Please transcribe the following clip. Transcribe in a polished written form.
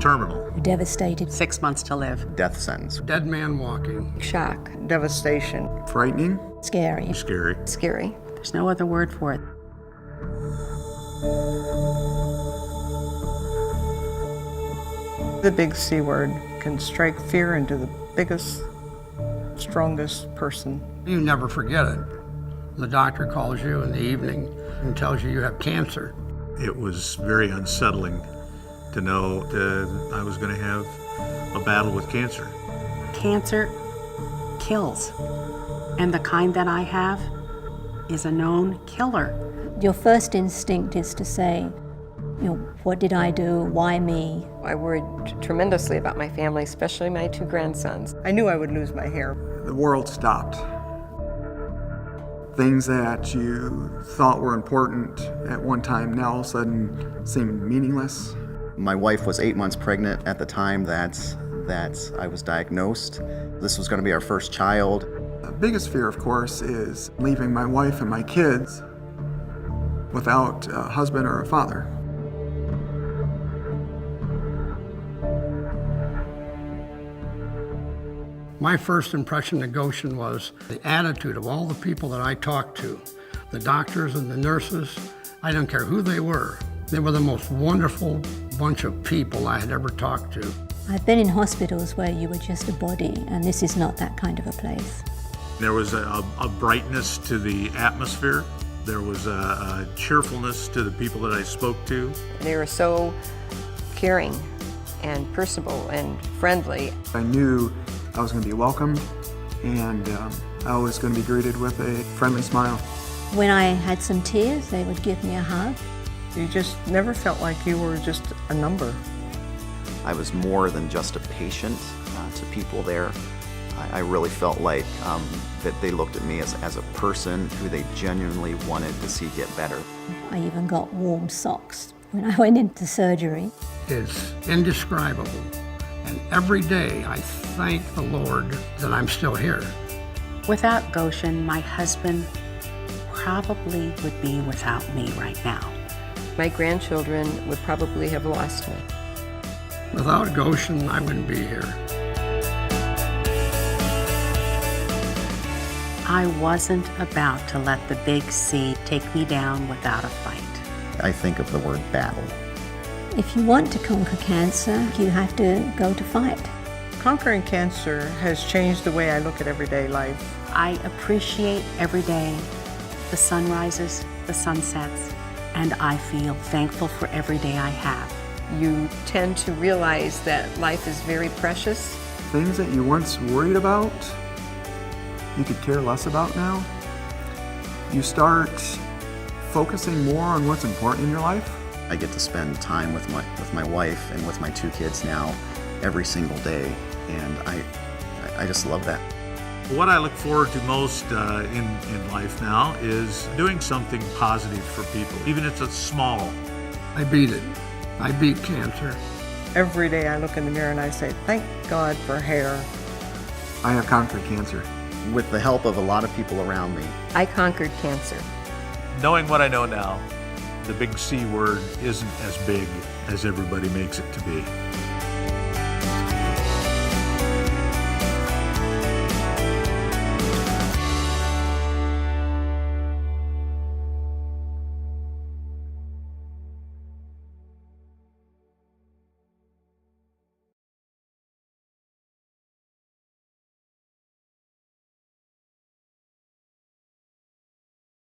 Terminal. Devastated. 6 months to live. Death sentence. Dead man walking. Shock. Devastation. Frightening. Scary. Scary. Scary. There's no other word for it. The big C word can strike fear into the biggest, strongest person. You never forget it. The doctor calls you in the evening and tells you you have cancer. It was very unsettling to know that I was going to have a battle with cancer. Cancer kills. And the kind that I have is a known killer. Your first instinct is to say, what did I do? Why me? I worried tremendously about my family, especially my 2 grandsons. I knew I would lose my hair. The world stopped. Things that you thought were important at one time now all of a sudden seemed meaningless. My wife was 8 months pregnant at the time that I was diagnosed. This was going to be our first child. The biggest fear, of course, is leaving my wife and my kids without a husband or a father. My first impression of Goshen was the attitude of all the people that I talked to, the doctors and the nurses. I don't care who they were. They were the most wonderful bunch of people I had ever talked to. I've been in hospitals where you were just a body, and this is not that kind of a place. There was a brightness to the atmosphere. There was a cheerfulness to the people that I spoke to. They were so caring and personable and friendly. I knew I was going to be welcomed, and I was going to be greeted with a friendly smile. When I had some tears, they would give me a hug. You just never felt like you were just a number. I was more than just a patient to people there. I really felt like that they looked at me as a person who they genuinely wanted to see get better. I even got warm socks when I went into surgery. It's indescribable. And every day I thank the Lord that I'm still here. Without Goshen, my husband probably would be without me right now. My grandchildren would probably have lost me. Without Goshen, I wouldn't be here. I wasn't about to let the big C take me down without a fight. I think of the word battle. If you want to conquer cancer, you have to go to fight. Conquering cancer has changed the way I look at everyday life. I appreciate every day, the sunrises, the sunsets, and I feel thankful for every day I have. You tend to realize that life is very precious. Things that you once worried about, you could care less about now. You start focusing more on what's important in your life. I get to spend time with my wife and with my 2 kids now every single day, and I just love that. What I look forward to most in life now is doing something positive for people, even if it's small. I beat it. I beat cancer. Every day I look in the mirror and I say, thank God for hair. I have conquered cancer. With the help of a lot of people around me. I conquered cancer. Knowing what I know now, the big C word isn't as big as everybody makes it to be.